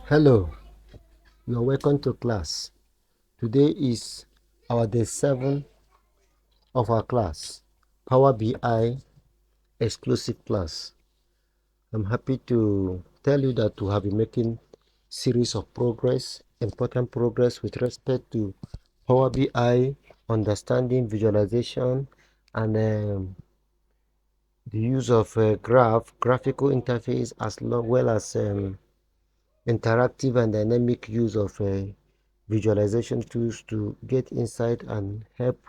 Hello, you are welcome to class. Today is our day 7 of our class, Power BI exclusive class. I'm happy to tell you that we have been making series of progress, important progress with respect to Power BI, understanding, visualization, and the use of graphical interface, as well as interactive and dynamic use of visualization tools to get insight and help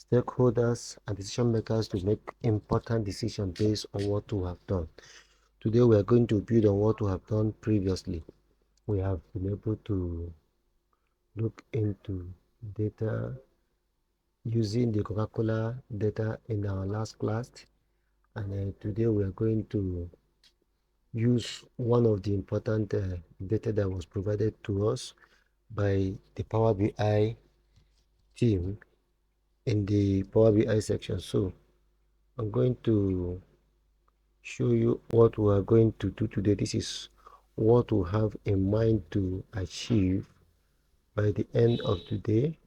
stakeholders and decision makers to make important decisions based on what we have done. Today we are going to build on what we have done previously. We have been able to look into data using the Coca-Cola data in our last class, and today we are going to use one of the important data that was provided to us by the Power BI team in the Power BI section. So I'm going to show you what we are going to do today. This is what we have in mind to achieve by the end of the day.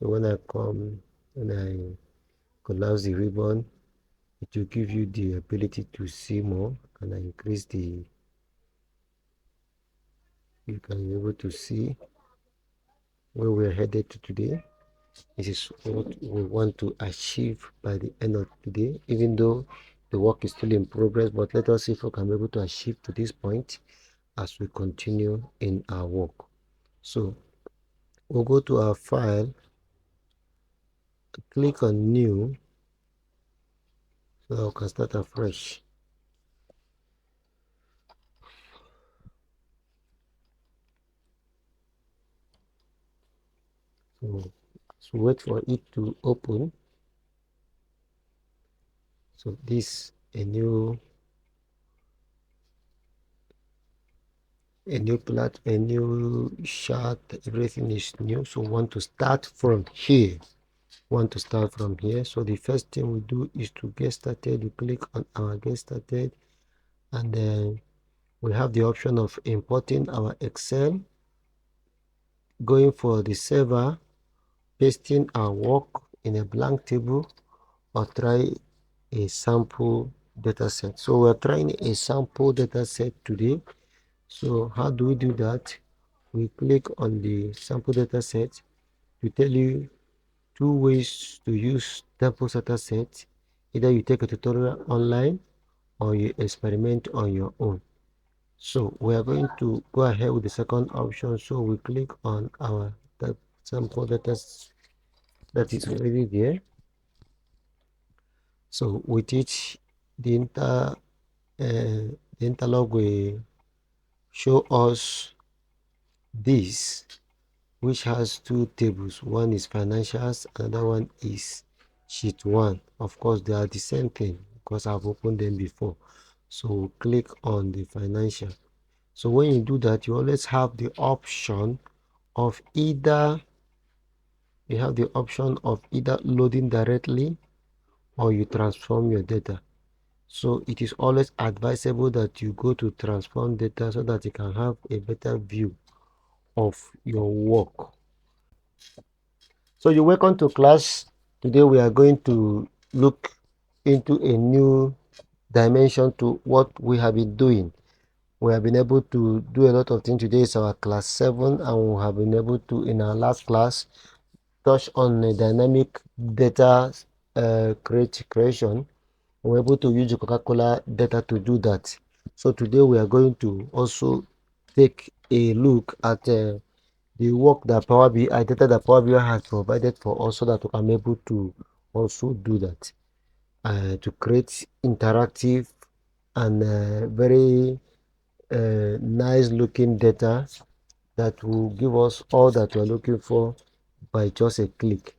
So when I come and I collapse the ribbon, it will give you the ability to see more, and I increase the, you can be able to see where we're headed to today. This is what we want to achieve by the end of today, even though the work is still in progress. But let us see if we can be able to achieve to this point as we continue in our work. So we'll go to our file, click on new, so that we can start afresh. So wait for it to open. So this a new chart, everything is new. So we want to start from here. So the first thing we do is to get started. We click on our get started, and then we have the option of importing our Excel, going for the server, pasting our work in a blank table, or try a sample data set. So we're trying a sample data set today. So how do we do that? We click on the sample data set to tell you two ways to use sample data set. Either you take a tutorial online or you experiment on your own. So we are going to go ahead with the second option. So we click on our sample data that is already there. So with it, the interlog will show us this, which has two tables. One is financials, another one is sheet one. Of course, they are the same thing because I've opened them before. So click on the financial. So when you do that, you always have the option of either loading directly or you transform your data. So it is always advisable that you go to transform data so that you can have a better view of your work. So you're welcome to class. Today we are going to look into a new dimension to what we have been doing. We have been able to do a lot of things. Today is our class 7, and we have been able to, in our last class, touch on a dynamic data creation. We're able to use the Coca-Cola data to do that. So today we are going to also take a look at the work that Power BI, data that Power BI has provided for us, so that we can be able to also do that, to create interactive and very nice looking data that will give us all that we're looking for by just a click.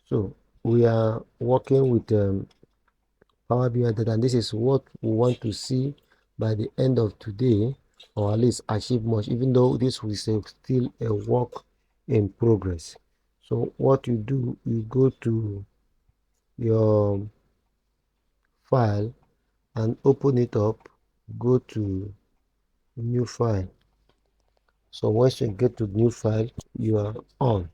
So we are working with Power BI data, and this is what we want to see by the end of today, or at least achieve much, even though this is still a work in progress. So what you do, you go to your file and open it up, go to new file, So once you get to new file, you are on.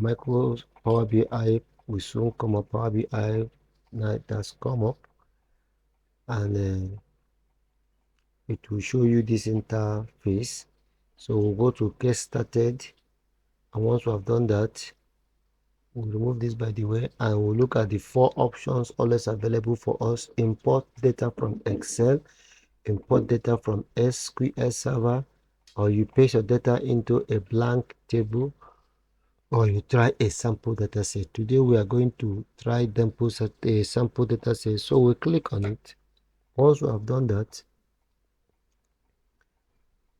Micro Power BI will soon come up. Power BI now it has come up, and it will show you this interface. So we'll go to get started, and once we have done that, we'll remove this by the way, and we'll look at the four options always available for us: import data from Excel, import data from SQL Server, or you paste your data into a blank table, or you try a sample data set. Today we are going to try a sample data set. So we click on it. Once we have done that,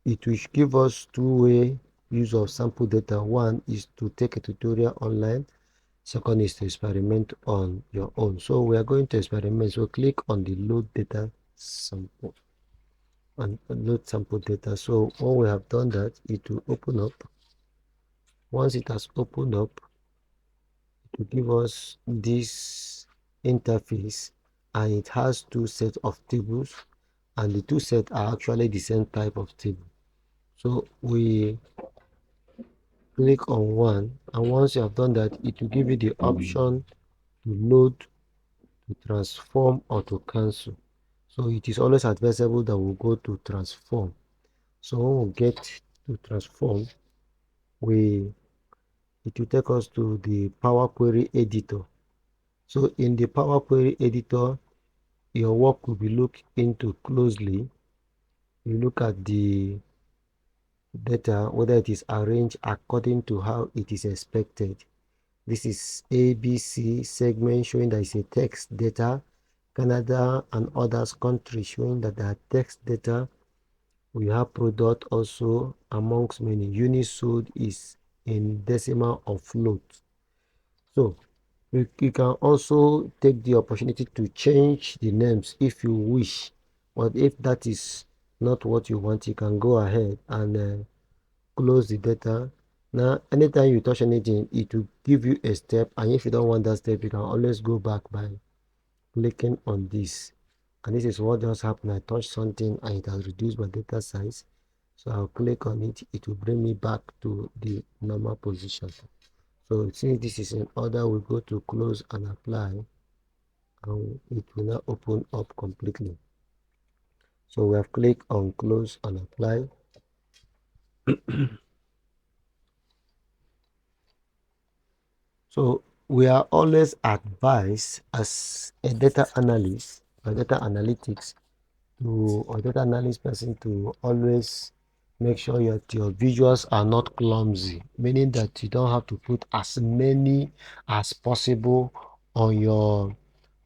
it will give us two-way use of sample data. One is to take a tutorial online. Second is to experiment on your own. So we are going to experiment. So click on the load data sample and load sample data. So when we have done that, it will open up. Once it has opened up, to give us this interface, and it has two sets of tables, and the two sets are actually the same type of table. So we click on one, and once you have done that, it will give you the option to load, to transform, or to cancel. So it is always advisable that we go to transform. So when we get to transform, it will take us to the Power Query editor. So in the Power Query editor, your work will be looked into closely. You look at the data, whether it is arranged according to how it is expected. This is ABC segment showing that it's a text data. Canada and others countries showing that they are text data. We have product also amongst many. Units sold is in decimal or float. So you can also take the opportunity to change the names if you wish, but if that is not what you want, you can go ahead and close the data. Now anytime you touch anything, it will give you a step, and if you don't want that step, you can always go back by clicking on this. And this is what just happened. I touched something and it has reduced my data size, so I'll click on it. It will bring me back to the normal position. So since this is in order, we go to close and apply, and it will now open up completely. So we have clicked on close and apply. So we are always advised as a data analyst or data analytics to or data analyst person to always make sure that your visuals are not clumsy, meaning that you don't have to put as many as possible on your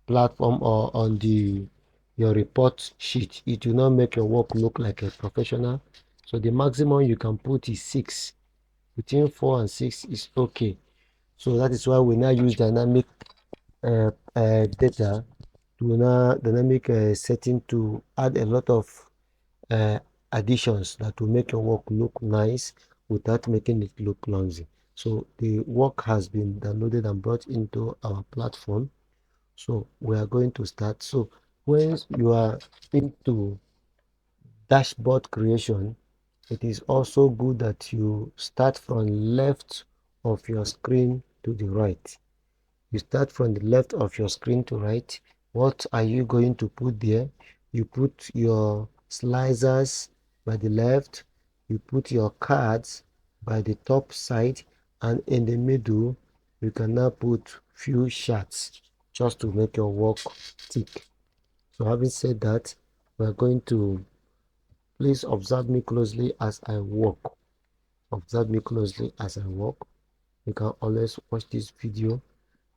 platform or on your report sheet. It will not make your work look like a professional. So the maximum you can put is 6. Between 4 and 6 is okay. So that is why we now use dynamic data to now dynamic setting to add a lot of uh, additions that will make your work look nice without making it look clumsy. So the work has been downloaded and brought into our platform. So we are going to start. So when you are into dashboard creation, it is also good that you start from left of your screen to the right. You start from the left of your screen to right. What are you going to put there? You put your slicers by the left, you put your cards by the top side, and in the middle you can now put few charts just to make your work tick. So having said that, we are going to, please observe me closely as I walk. Observe me closely as I walk. You can always watch this video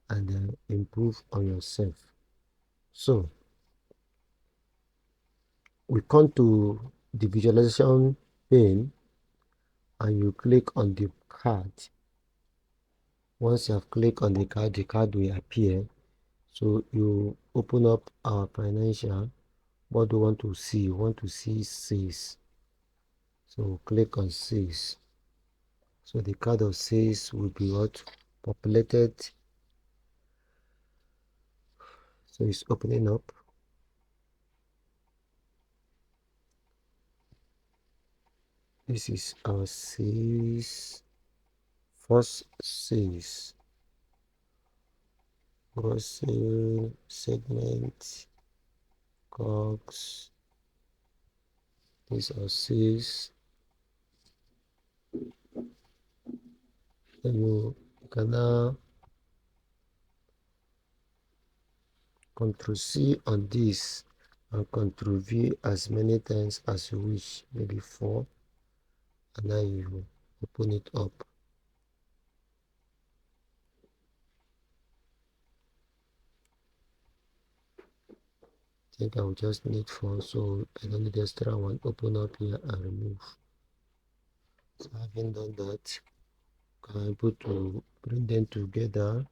and then improve on yourself. So we come to the visualization pane, and you click on the card. Once you have clicked on the card will appear. So you open up our financial. What do you want to see? You want to see sales. So click on sales. So the card of sales will be what? Populated. So it's opening up. This is our sales, first sales, gross sale, segment, COGS. These are sales. Then you can now Ctrl C on this and Ctrl V as many times as you wish, maybe 4, and then you open it up. I think I will just need 4, so I don't need extra one. Open up here and remove. So having done that, I'm able to bring them together.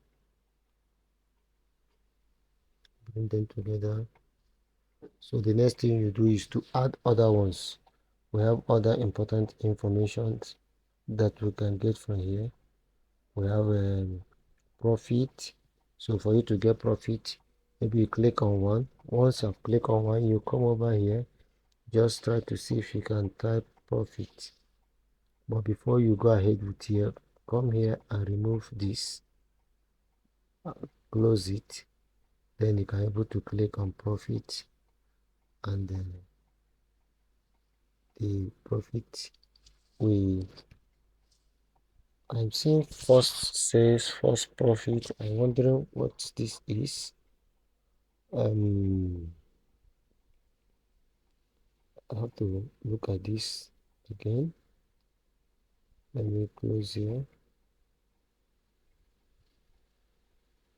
So the next thing you do is to add other ones. We have other important information that we can get from here. We have profit. So for you to get profit, maybe you click on one. Once you click on one, you come over here, just try to see if you can type profit. But before you go ahead with here, come here and remove this, close it. Then you can able to click on profit, and then the profit we I'm seeing first sales, first profit. I'm wondering what this is. I have to look at this again. Let me close here.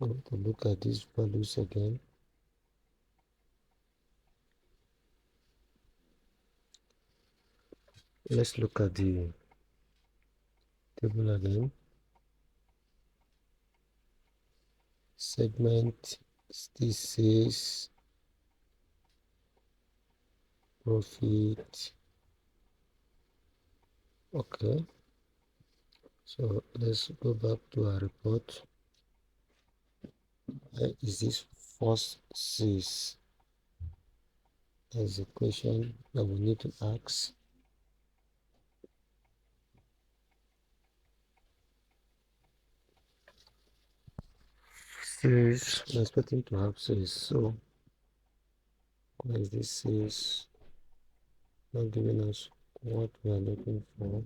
I have to look at these values again. Let's look at the table again. Segment, this says profit. Okay, so let's go back to our report. Where is this first sales? That's a question that we need to ask. Sales, we're expecting to have sales. So where is this sales? Not giving us what we are looking for.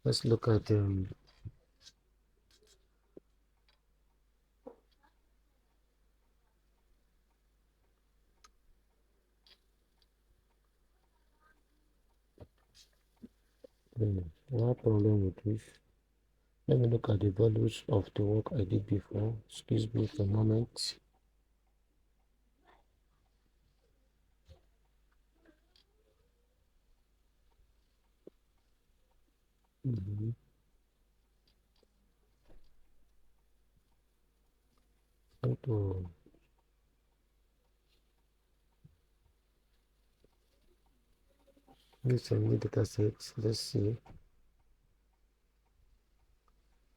Let's look at what problem with this. Let me look at the values of the work I did before. Excuse me for a moment. Going to use a new data set. Let's see.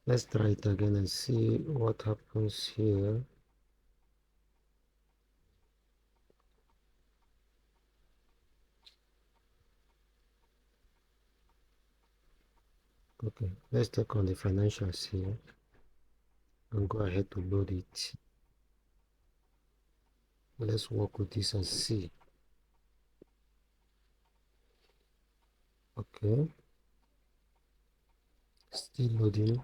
Let's try it again and see what happens here. Okay, let's take on the financials here and go ahead to load it. Let's work with this and see. Okay, still loading.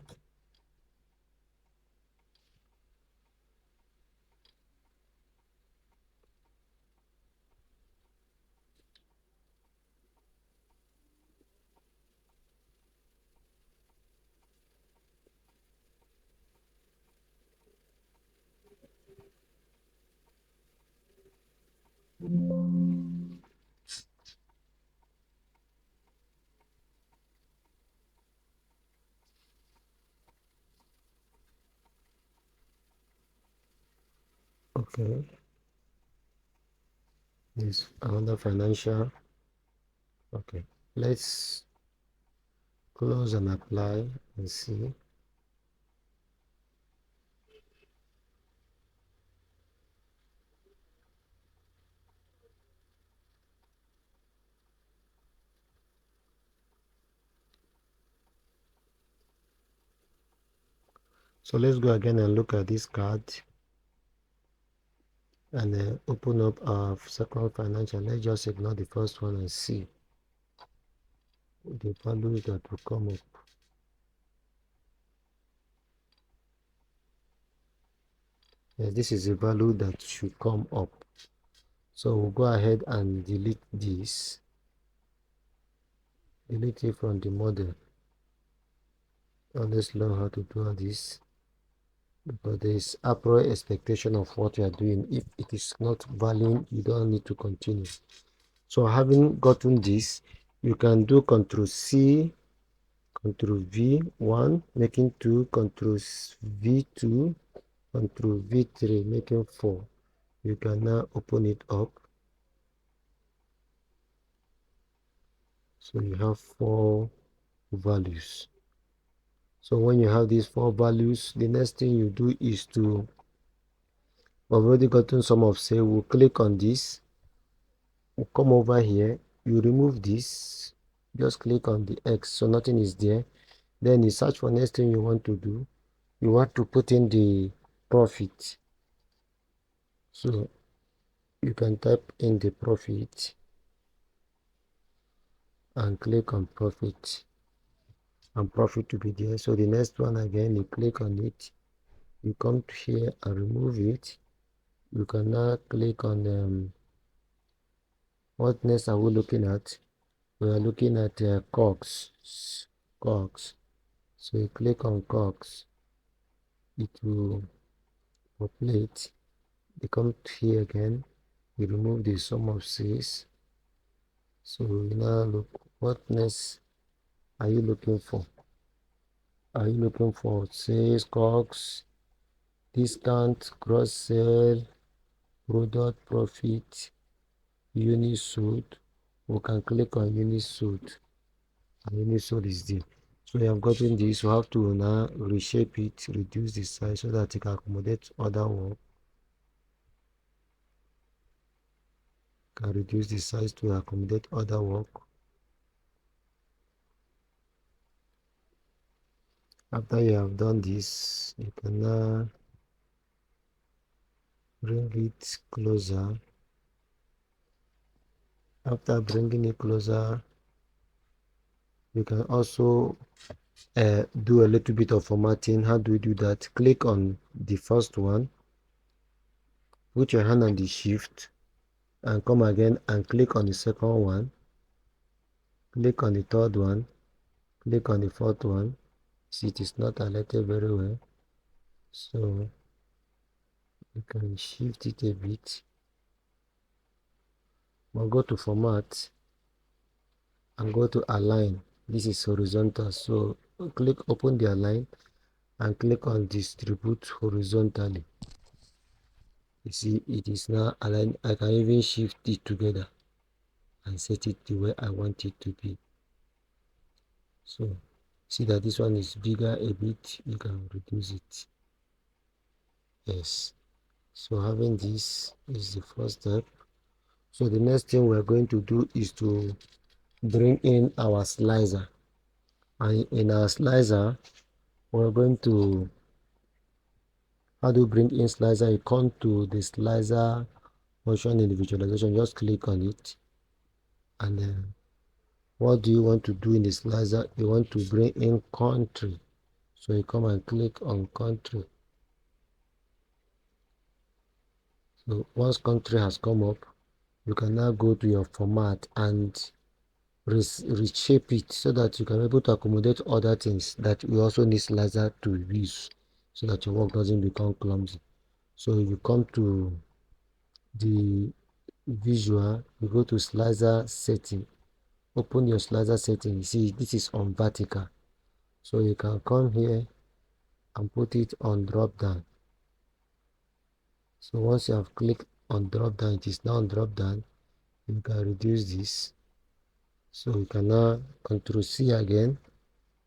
Okay, this another financial. Okay, let's Close and apply and see. So let's go again and look at this card and open up our second financial. Let's just ignore the first one and see the value that will come up. Yes, this is the value that should come up. So we'll go ahead and delete this. Delete it from the model. Always learn how to do all this, because there is a priori expectation of what you are doing. If it is not valuing, you don't need to continue. So having gotten this, you can do Ctrl C, Ctrl V1, making 2, Ctrl V2, Ctrl V3, making 4. You can now open it up. So you have 4 values. So when you have these 4 values, the next thing you do is to, we've already gotten some of, say, we'll click on this, we'll come over here, you remove this, just click on the X so nothing is there. Then you search for next thing you want to do. You want to put in the profit. So you can type in the profit and click on profit, and profit to be there. So the next one again, you click on it, you come to here and remove it. You can now click on what next are we looking at? We are looking at cogs. So you click on cogs, it will populate. You come to here again, you remove the sum of sales. So we now look, what next are you looking for? Are you looking for sales, cogs, discount, cross sale, product profit, unit sold? We can click on unit sold, and unit sold is there. So you have gotten this. You have to now reshape it, reduce the size so that it can accommodate other work. Can reduce the size to accommodate other work. After you have done this, you can now bring it closer. After bringing it closer, you can also do a little bit of formatting. How do we do that? Click on the first one, put your hand on the shift, and come again and click on the second one, click on the third one, click on the fourth one. See, it is not highlighted very well, so you can shift it a bit. We'll go to format and go to align. This is horizontal, so click, open the align and click on distribute horizontally. You see, it is now aligned. I can even shift it together and set it the way I want it to be. So see that this one is bigger a bit, you can reduce it. Yes, so having this is the first step. So the next thing we're going to do is to bring in our slicer, and in our slicer we're going to, how do you bring in slicer? You come to the slicer function in the visualization, just click on it, and then what do you want to do in the slicer? You want to bring in country, so you come and click on country. So once country has come up, you can now go to your format and reshape it so that you can be able to accommodate other things that you also need slicer to use, so that your work doesn't become clumsy. So you come to the visual, you go to slicer setting, open your slicer setting. You see this is on vertical, so you can come here and put it on drop down. So once you have clicked on drop down, it is now on drop down. You can reduce this, so you can now Ctrl C again,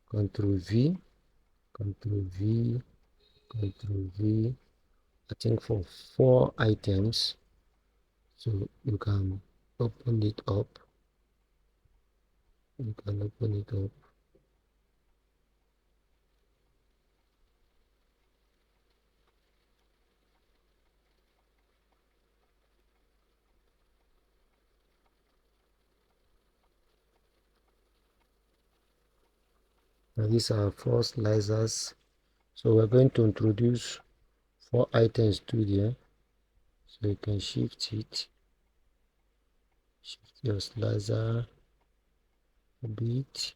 Control V, Control V, Control V. I think for 4 items, so you can open it up. You can open it up. Now these are 4 slicers. So we're going to introduce 4 items to there. So you can shift it, shift your slicer a bit.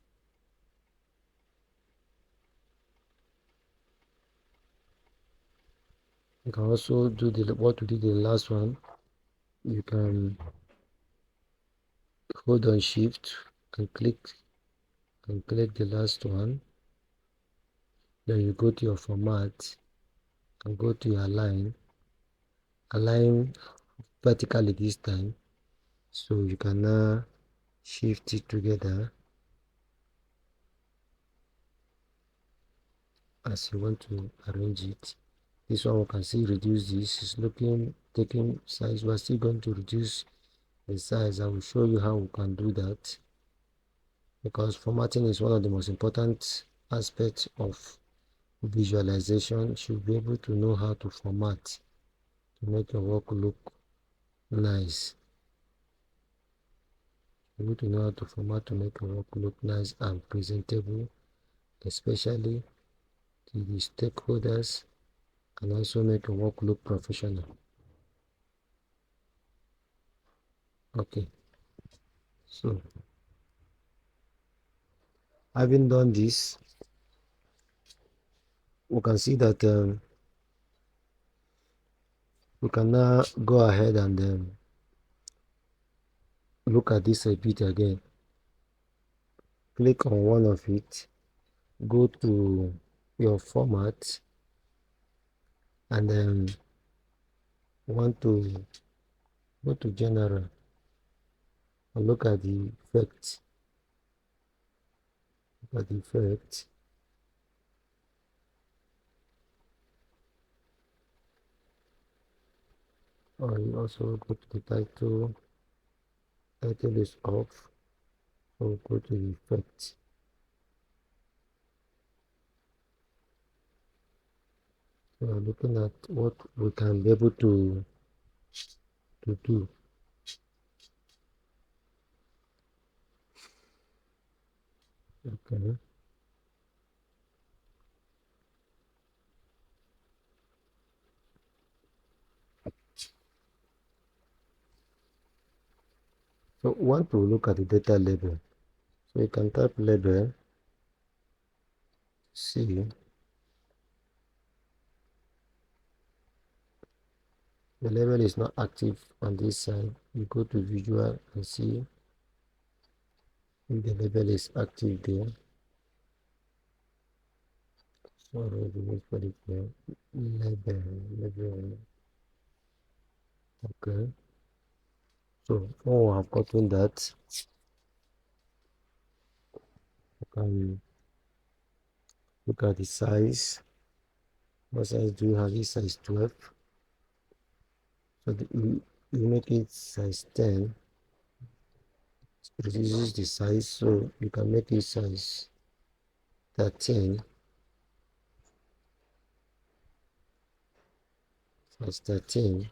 You can also do what we did the last one. You can hold on shift and click the last one. Then you go to your format and go to your align vertically this time. So you can now shift it together as you want to arrange it. This one we can see reduce this is looking taking size. We're still going to reduce the size. I will show you how we can do that, because formatting is one of the most important aspects of visualization. You should be able to know how to format to make your work look nice. You need to know how to format to make your work look nice and presentable, especially to the stakeholders, and also make your work look professional. Okay, so having done this, we can see that we can now go ahead and look at this a bit again. Click on one of it, go to your format, and then want to go to general and look at the effect. Look at the effect. Or you also go to the title. Title is off, so go to the effect. So we're looking at what we can be able to do. Okay. So we want to look at the data label. So you can type label, see the label is not active on this side. You go to visual and see if the label is active there. So wait for it here. Label. Okay. So when we have gotten that, you can look at the size. What size do you have? This size 12. So you make it size 10. It reduces the size, so you can make it size 13. Size 13.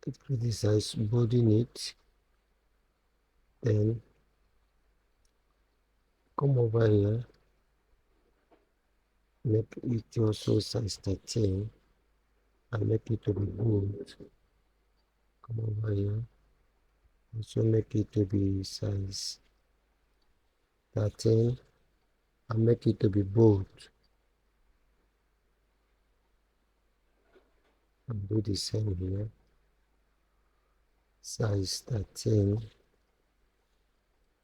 Increase the size body it. Then come over here, make it also size 13 and make it to be bold. Come over here, also make it to be size 13 and make it to be bold. And do the same here, size 13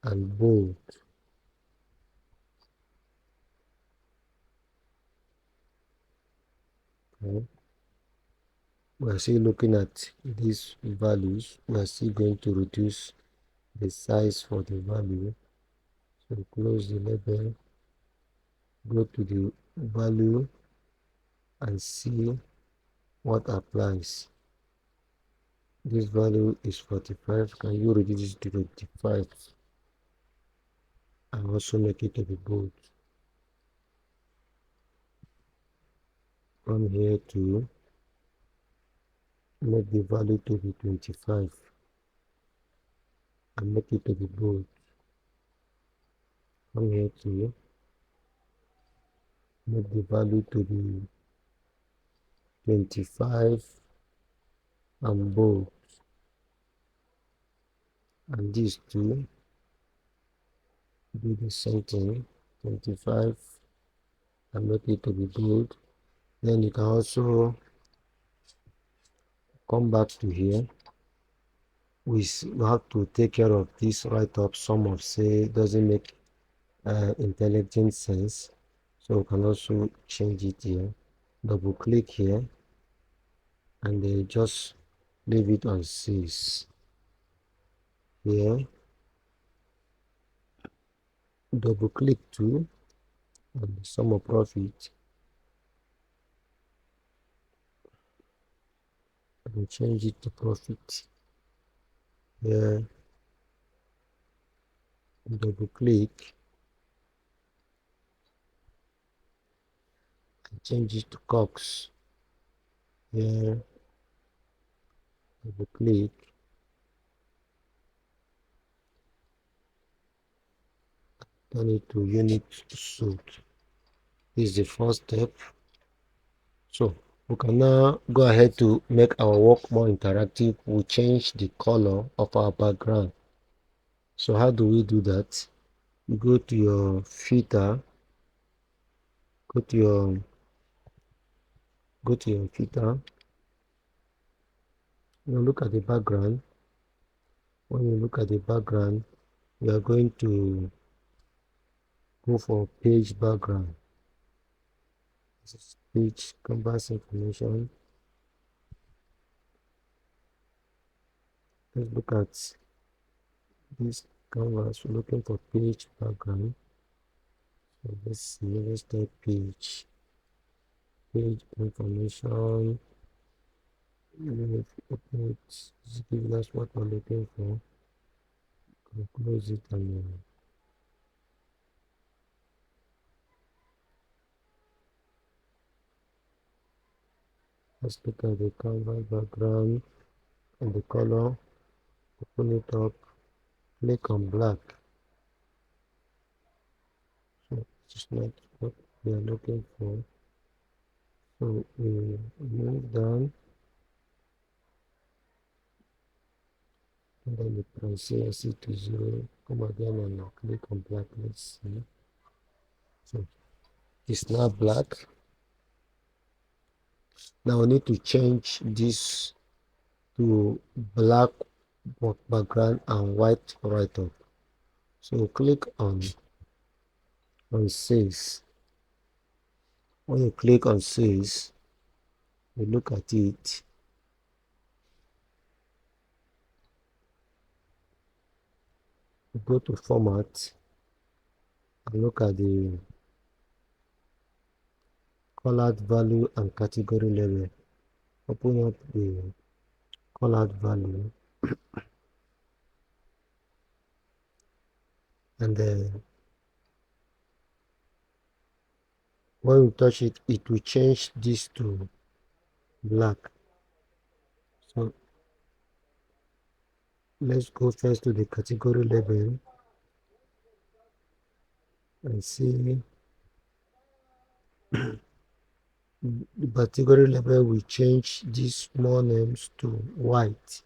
and bold. Okay. We are still looking at these values. We are still going to reduce the size for the value. So close the label. go to the value and see what applies. This value is 45. Can you reduce it to 25 and also make it to be bold? Come here to make the value to be 25 and make it to be bold. Come here to make the value to be 25 and bold, and these two do the same thing, 25 and make it to be bold. Then you can also come back to here. We have to take care of this write-up. Some of say doesn't make intelligent sense, so we can also change it here. Double click here and then just leave it on 6 here. Double click to and the sum of profit and change it to profit here. Double click and change it to cox here. Double click, turn it to unit sold. This is the first step. So we can now go ahead to make our work more interactive. We change the color of our background. So how do we do that? You go to your filter, go to your filter. You look at the background. When you look at the background, you are going to go for page background. This is page canvas information. Let's look at this canvas. We're looking for page background. So let's see, let's type page information. Let's give us what we're looking for. Close it and let's look at the canvas background and the color. Open it up, click on black. So it's not what we are looking for. So we move down and then we press CSC to 0. Come again and now click on black. Let's see. So it's now black. Now we need to change this to black background and white write-up. So click on 6. When you click on 6, you look at it. You go to format and look at the colored value and category level. Open up the colored value and then when you touch it, it will change this to black. So let's go first to the category level and see the category level will change these small names to white.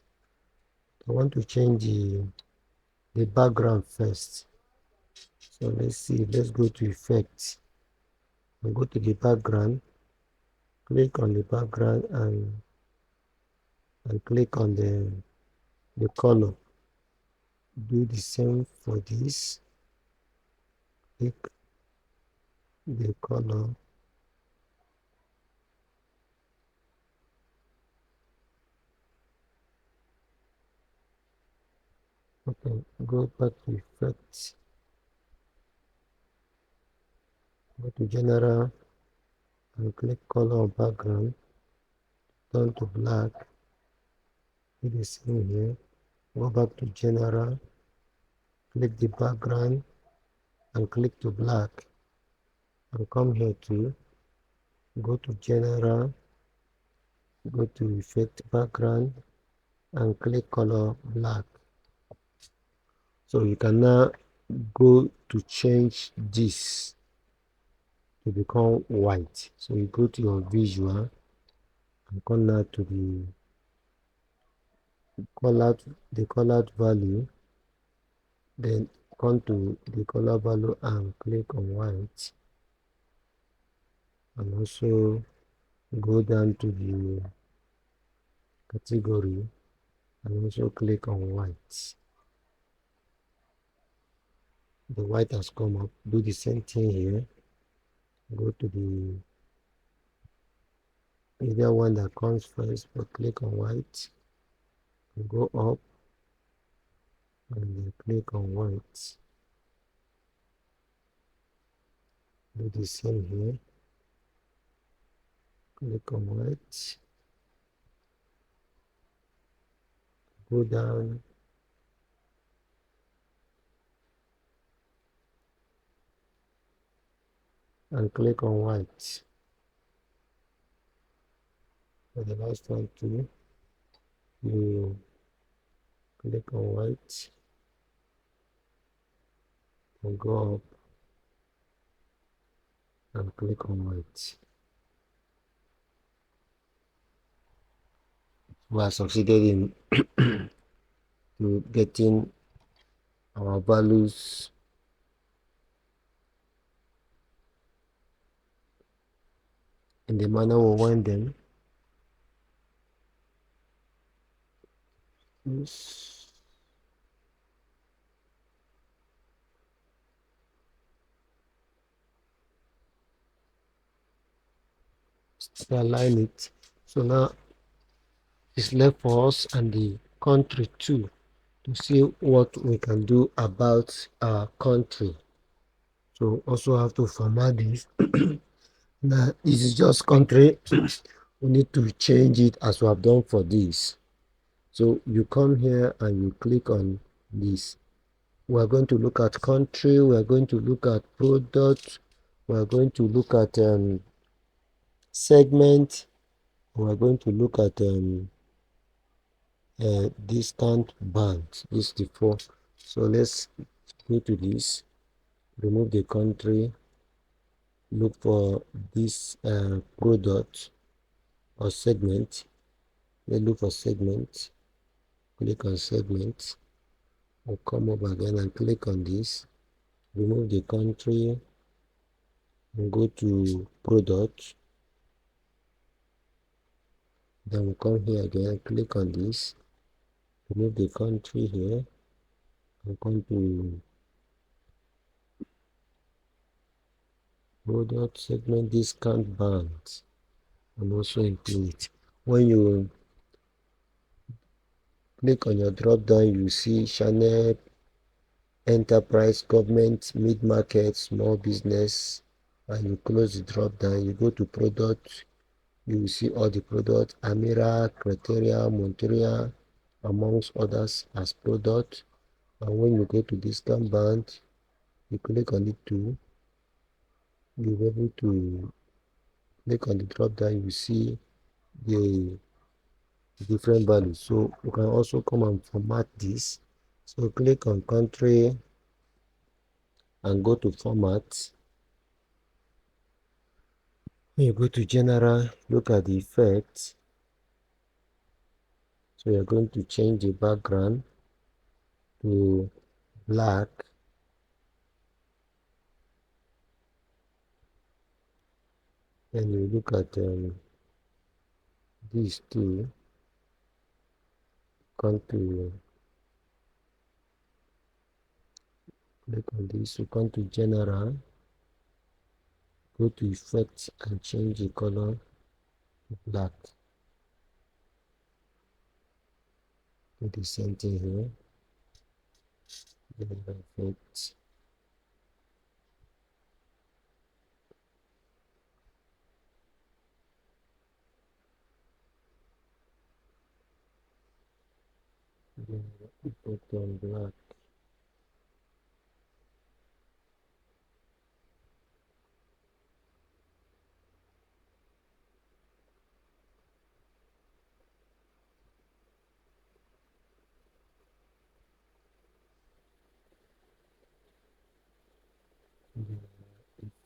I want to change the background first. So let's see, let's go to effects and go to the background, click on the background and click on the color. Do the same for this. Click the color. Okay, go back to effects. Go to general and click color of background, turn to black, do the same here. Go back to general, click the background and click to black, and come here to go to general, go to effect background and click color black. So you can now go to change this to become white. So you go to your visual and come now to the colored value, then come to the color value and click on white, and also go down to the category and also click on white. The white has come up. Do the same thing here. Go to the either one that comes first, but click on white, go up and then click on white. Do the same here. Click on white, go down and click on white. For the last one too, you click on white and go up and click on white. We have succeeded in to getting our values in the manner we want them. Yes. Align it. So now it's left for us and the country too to see what we can do about our country. So also have to format this. Now this is just country. We need to change it as we have done for this. So you come here and you click on this. We are going to look at country, we are going to look at product, we are going to look at segment, we are going to look at discount band. This is the four. So let's go to this, remove the country, look for this product or segment. Let's look for segment, click on segment, we'll come up again and click on this, remove the country and go to product. Then we'll come here again, click on this, remove the country here and come to product segment discount band and also include it. When you click on your drop down, you see channel, enterprise, government, mid-market, small business, and you close the drop down, you go to product, you will see all the products, Amira, Criteria, Monteria, amongst others as product. And when you go to discount band, you click on it too, you'll be able to click on the drop down, you see the different values. So you can also come and format this. So click on country and go to format. When you go to general, look at the effects. So you're going to change the background to black. Then you look at these two. Come to click on this. You come to general, go to effects and change the color to black. Do the same thing here. General effects. Put on black.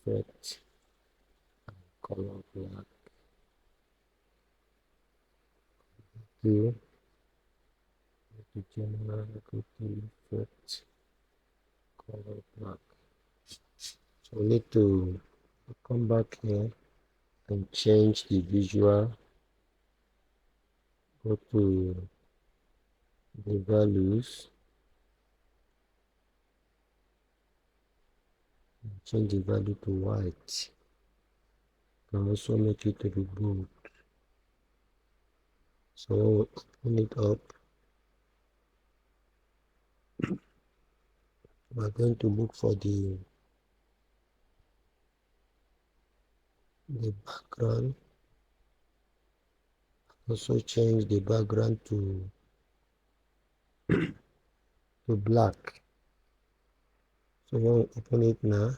Effect, color black. Here, the general effect, color black. So we need to come back here and change the visual. Go to the values, change the value to white. Can also make it to be bold. So open it up. We're going to look for the background. Also change the background to black. So when we open it now,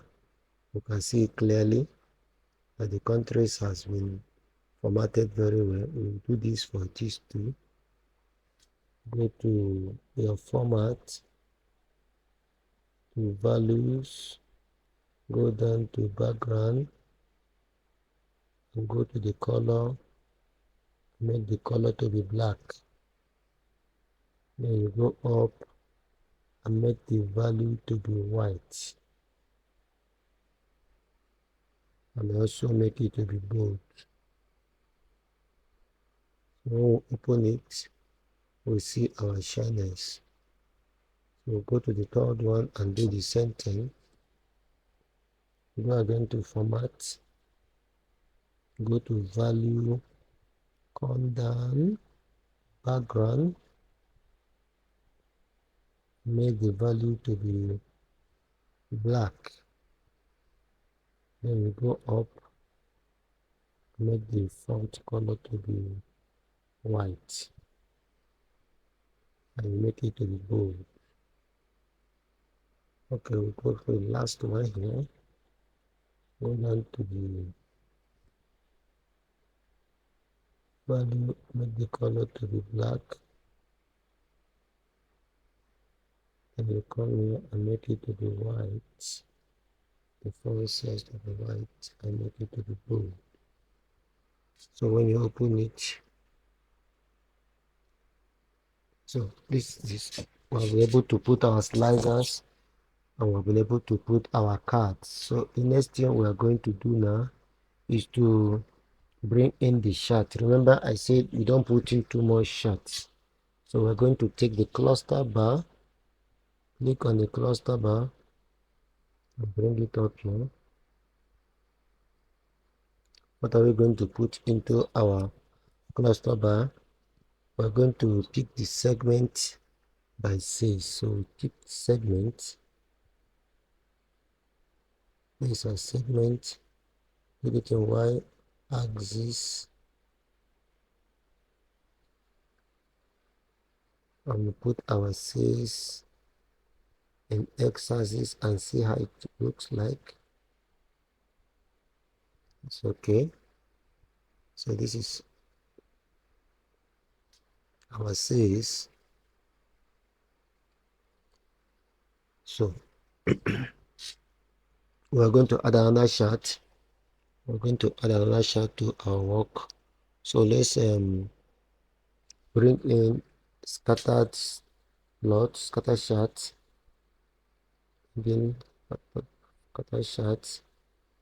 you can see clearly that the contrast has been formatted very well. We'll do this for these two. Go to your format, to values, go down to background, and go to the color, make the color to be black. Then you go up and make the value to be white, and also make it to be bold. So when we open it, we see our shyness. So we'll go to the third one and do the same thing. Go again to format, go to value, come down, background, make the value to be black. Then we go up, make the font color to be white, and make it to be bold. Okay, we go for the last one here. Go down to the value, make the color to be black. Then you come here and make it to be white. The font size to be white and make it to be bold. So when you open it, so this we'll be able to put our sliders and we'll be able to put our cards. So the next thing we are going to do now is to bring in the chart. Remember I said you don't put in too much charts. So we're going to take the cluster bar, click on the cluster bar and bring it up here. What are we going to put into our cluster bar? We're going to pick the segment by size. So pick segment. This is a segment. Put it in Y axis and we put our size in X axis and see how it looks like. It's okay. So this is our size. So we are going to add another chart. We're going to add another chart to our work. So let's bring in scattered plot, scatter chart, then scatter chart.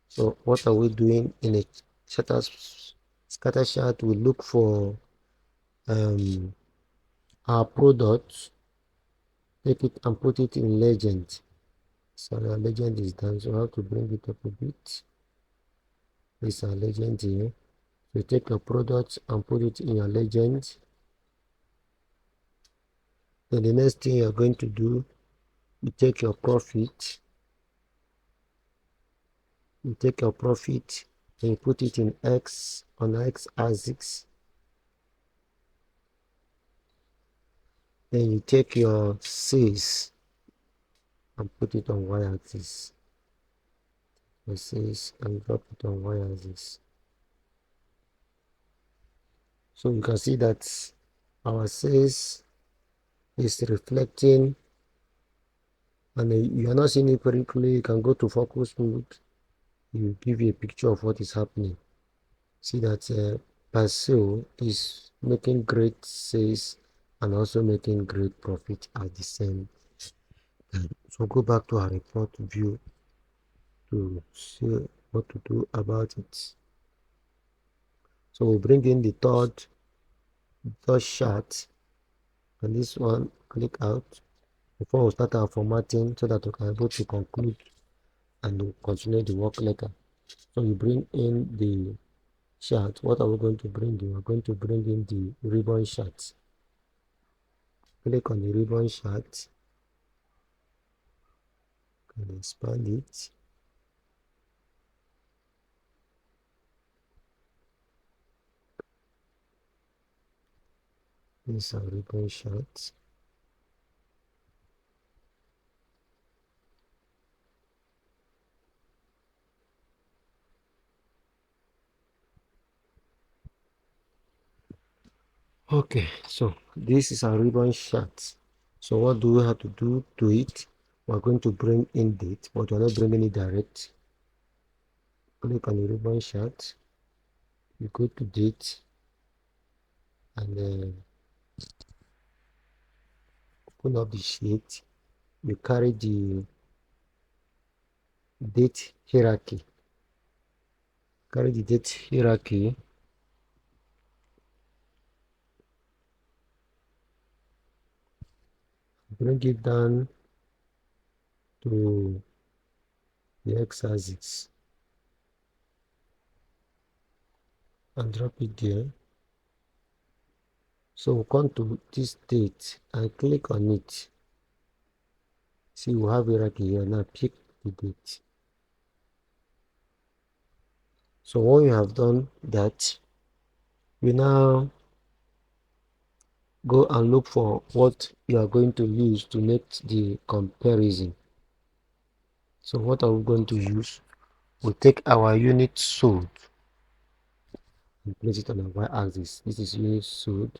So what are we doing in a scatter chart? We look for our product, take it and put it in legend. So our legend is done, so I have to bring it up a bit. This is our legend here. So take your product and put it in your legend. Then the next thing you're going to do, you take your profit, and you put it in X, on X axis. Then you take your sales and put it on y-axis. Your sales and drop it on y-axis. So you can see that our sales is reflecting, and you are not seeing it very clearly. You can go to focus mode. You give you a picture of what is happening. See that Paseo is making great sales and also making great profit at the same time. So go back to our report view to see what to do about it. So we'll bring in the third chart, and this one click out before we start our formatting so that we can be able to conclude and we'll continue the work later. So you bring in the chart. What are we going to bring in? We're going to bring in the ribbon chart. Click on the ribbon chart and expand it. This is our ribbon chart. Okay, so this is our ribbon chart. So what do we have to do to it? We're going to bring in date, but we're not bringing it direct. Click on the ribbon chart. You go to date and open up the sheet. You carry the date hierarchy. Carry the date hierarchy. Bring it down to the x-axis and drop it there. So we'll come to this date and click on it. See, we have hierarchy here. Now pick the date. So when you have done that, you now go and look for what you are going to use to make the comparison. So what are we going to use? We'll take our unit sold and place it on the y-axis. This is unit sold.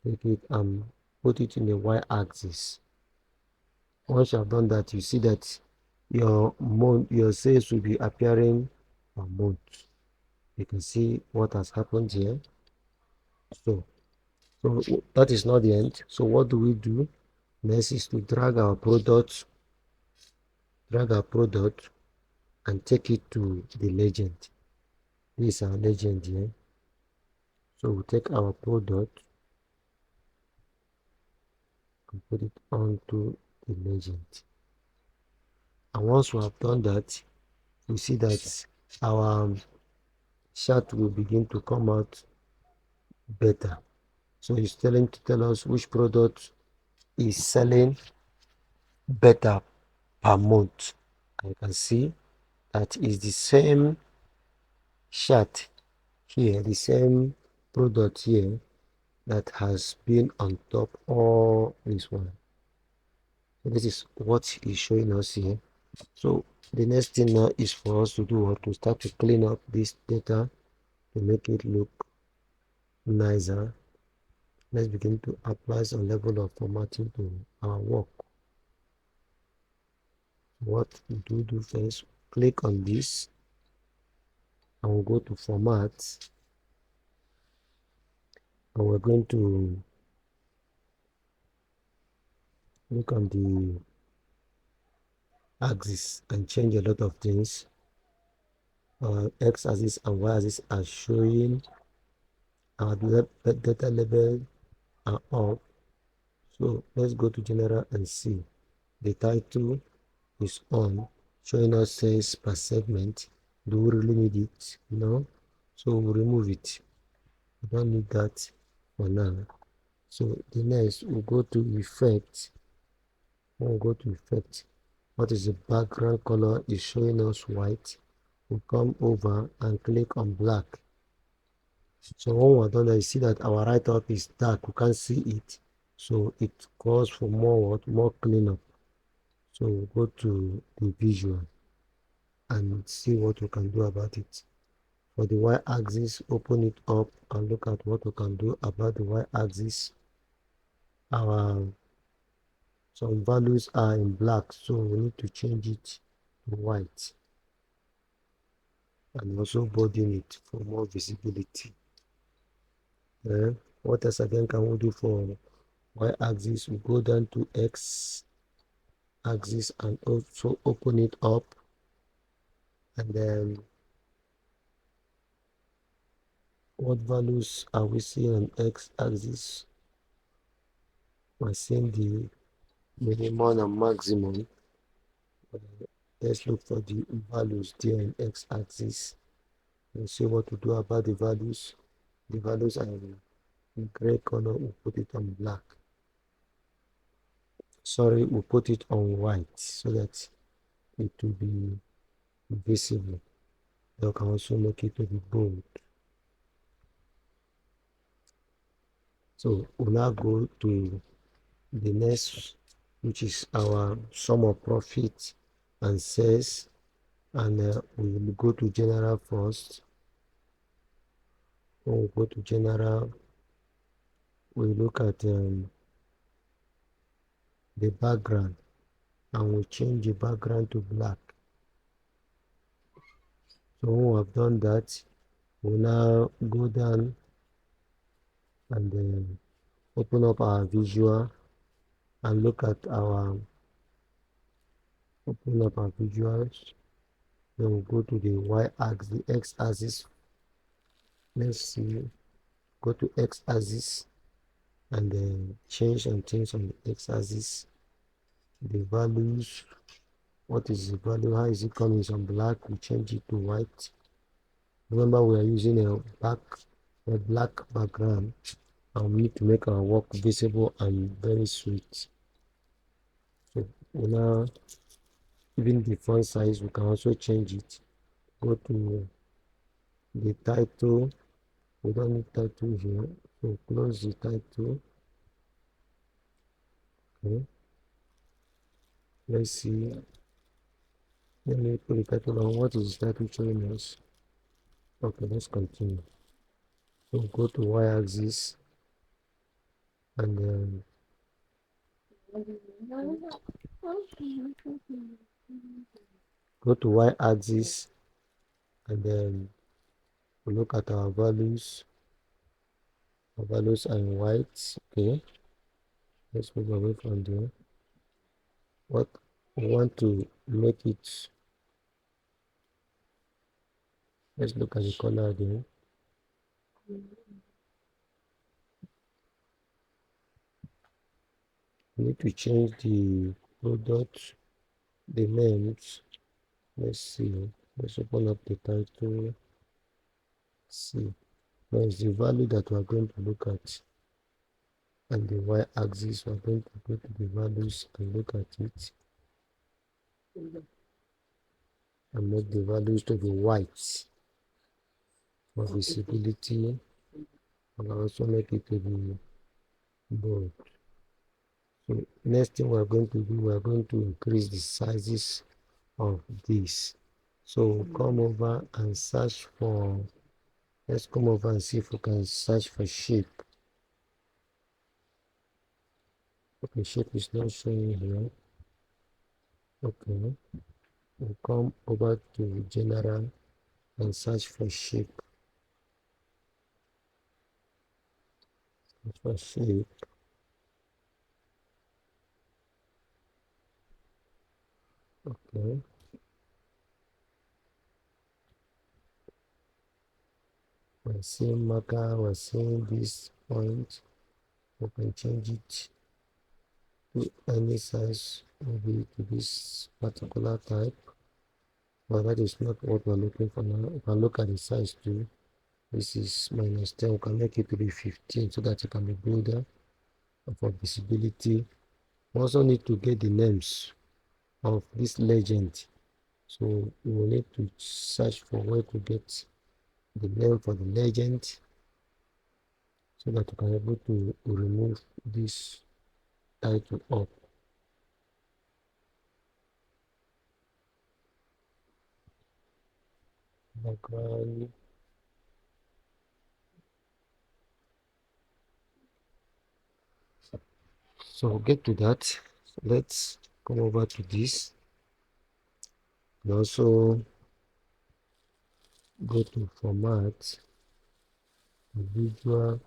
Take it and put it in the y-axis. Once you have done that, you see that your sales will be appearing per month. You can see what has happened here. So that is not the end. So what do we do? Next is to drag our product and take it to the legend. This is our legend here. So we take our product and put it onto the legend. And once we have done that, we see that our chart will begin to come out better. So it's telling to tell us which product is selling better per month. And you can see that is the same chart here, the same product here that has been on top all this one. So this is what is showing us here. So the next thing now is for us to do what, to start to clean up this data to make it look nicer. Let's begin to apply some level of formatting to our work. What we do first, click on this and we'll go to format, and we're going to look on the axis and change a lot of things. X-axis and Y-axis are showing, our data level are up. So let's go to general and see. The title is on, showing us sales per segment. Do we really need it? No. So we'll remove it. We don't need that for now. So the next, we'll go to effect. When we go to effect, what is the background color is showing us white. We'll come over and click on black. So when we're done, you see that our write-up is dark. We can't see it. So it calls for more cleanup. So go to the visual and see what we can do about it. For the y-axis, open it up and look at what we can do about the y-axis. Our some values are in black, so we need to change it to white and also broaden it for more visibility. Then what else again can we do for y-axis? We go down to x-axis and also open it up, and then what values are we seeing on x-axis? We're seeing the minimum and maximum. Let's look for the values there in x-axis and see what to do about the values. The values are in gray color. We'll put it on black. Sorry, we'll put it on white so that it will be visible. You can also make it to be bold. So we'll now go to the next, which is our sum of profit and sales, and we'll go to general first. When we go to general, we look at the background, and we change the background to black. So when we have done that, we'll now go down and open up our visual and look at our open up our visuals. Then we'll go to the y-axis, the x-axis. Let's see, go to x-axis and then change some things on the x-axis. The values, what is the value? How is it coming? From black, we change it to white. Remember, we are using a black background, and we need to make our work visible and very sweet. So now, even the font size, we can also change it. Go to the title. We don't need title here, so close the title. Okay, let's see. Let me put the title on. What is the title showing us? Okay, let's continue. So go to y-axis and then go to y-axis and then we look at our values. Our values are in white. Okay, let's move away from there. What we want to make it, let's look at the color again. We need to change the product, the names. Let's see. Let's open up the title. See, now is the value that we are going to look at, and the y-axis, we are going to go to the values and look at it and make the values to be white for visibility, and also make it to be bold. So next thing we are going to do, we are going to increase the sizes of this. So come over and search for, let's come over and see if we can search for shape. Okay, shape is not showing here. Okay, we'll come over to general and search for shape. Search for shape. Okay, we're seeing marker, we're seeing this point. We can change it to any size, maybe to this particular type, but that is not what we're looking for now. We can look at the size too. This is -10. We can make it to be 15 so that it can be bolder for visibility. We also need to get the names of this legend, so we will need to search for where to get the name for the legend so that we can be able to remove this title up. Background. So we'll get to that. So let's come over to this and also go to format, visual,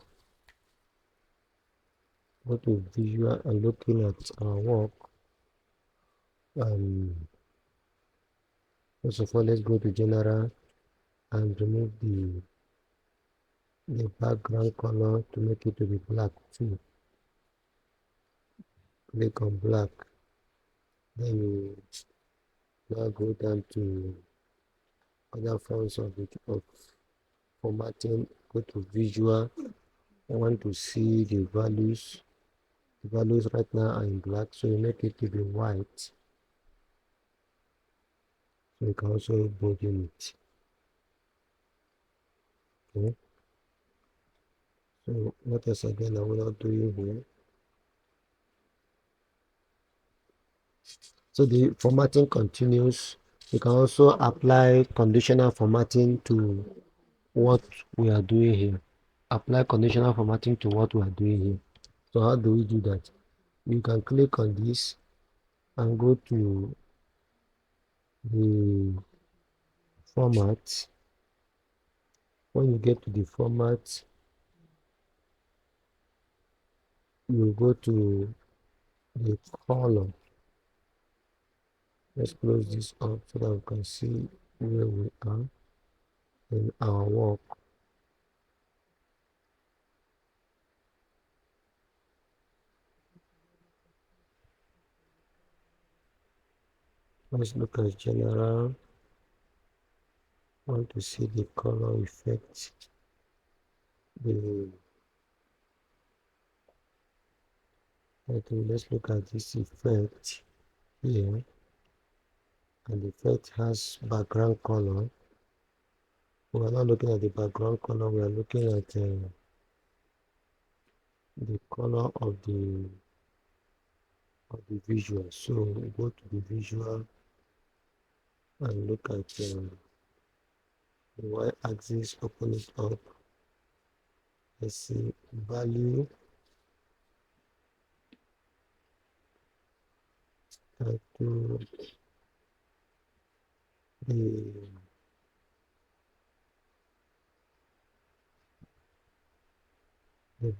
go to visual and looking at our work. First of all, let's go to general and remove the background color to make it to be black too. Click on black. Then you now go down to other forms of formatting. Go to visual. I want to see the values. The values right now are in black, so you make it to be white. So you can also bolding it. Okay. So what else again I will not do here? So the formatting continues. You can also apply conditional formatting to what we are doing here. Apply conditional formatting to what we are doing here. So how do we do that? You can click on this and go to the format. When you get to the format, you go to the color. Let's close this up so that we can see where we are in our work. Let's look at general. Want to see the color effect. Let's look at this effect here. And the effect has background color. We are not looking at the background color, we are looking at the color of the visual. So go to the visual and look at the y-axis, open it up. Let's see value to the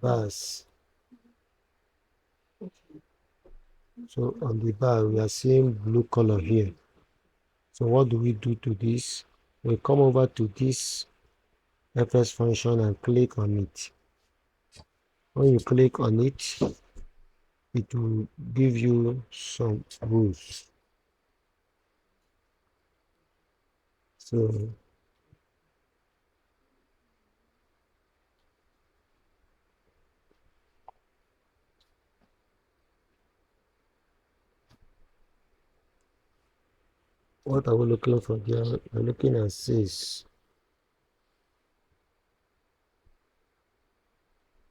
bars. So on the bar we are seeing blue color here. So what do we do to this? We come over to this fs function and click on it. When you click on it, it will give you some rules. So what are we looking for there? We're looking at sys.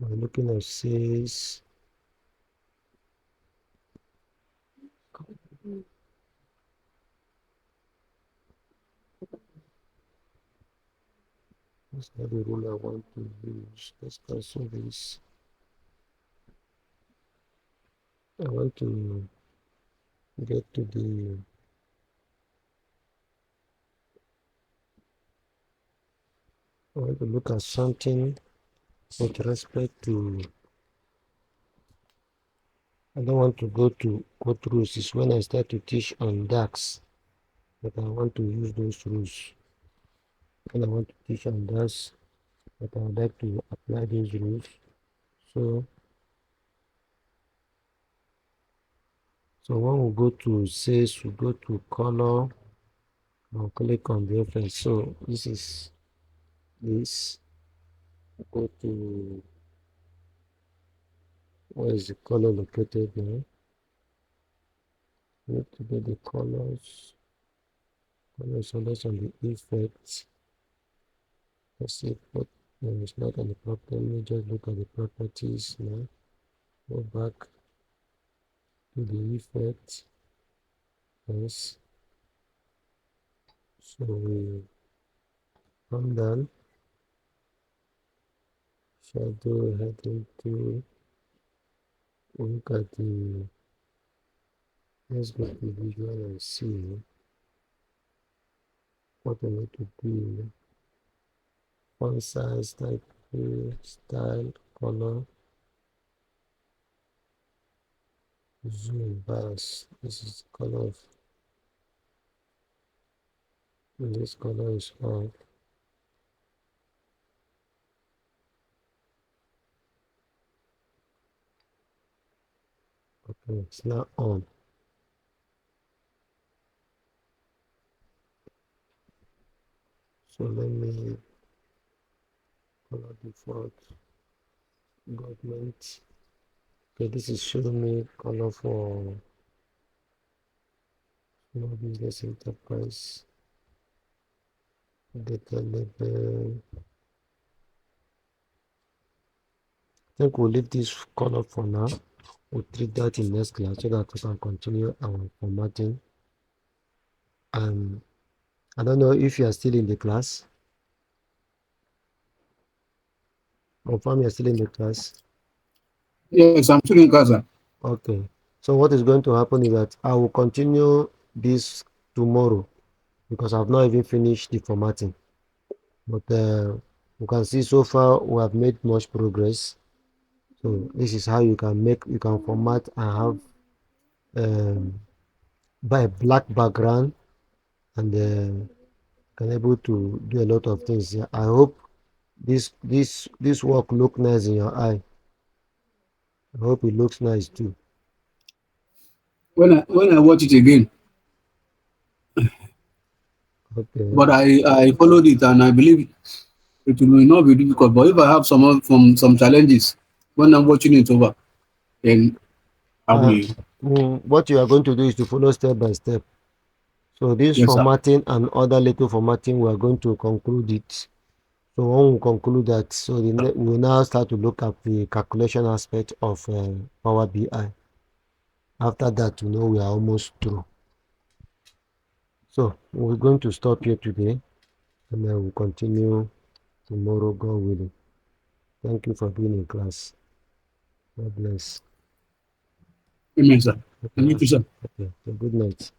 We're looking at sys. That's not the rule I want to use. Let's cancel this. I want to get to the I want to look at something with respect to I don't want to go through this when I start to teach on DAX, but I want to use those rules. When I want to teach on DAX, but I would like to apply these rules. So when we go to sys, we go to color, I'll click on the FS. So this is this. Go to where is the color located now? Need to get the colors. So that's on the effects. Let's see what no, it's not on the property. Let me just look at the properties now. Go back. the effect. Yes. So we come down, shadow heading to look at the, let's go to the visual and see what I need to do. Font size, type, style, color, zoom, bias. This is color of, this color is on. Okay, it's not on. So let me color default government. Okay, this is showing me color for small business enterprise. Data label. I think we'll leave this color for now. We'll treat that in next class so that we can continue our formatting. And I don't know if you are still in the class. Confirm you are still in the class. Yes, I'm still in Gaza. Okay. So what is going to happen is that I will continue this tomorrow because I've not even finished the formatting. But you can see so far we have made much progress. So this is how you can format and have by a black background and can able to do a lot of things. Yeah, I hope this work look nice in your eye. I hope it looks nice too. When I watch it again, Okay. but I followed it and I believe it will not be difficult. But if I have some challenges when I'm watching it over, then I Uh, will. what you are going to do is to follow step by step. So this Yes, sir. formatting and other little formatting, we are going to conclude it. So when we conclude that, so we will now start to look at the calculation aspect of Power BI. After that, we are almost through. So we're going to stop here today, and then we'll continue tomorrow, God willing. Thank you for being in class. God bless. Amen, sir. Okay, And you too, sir. okay. So good night.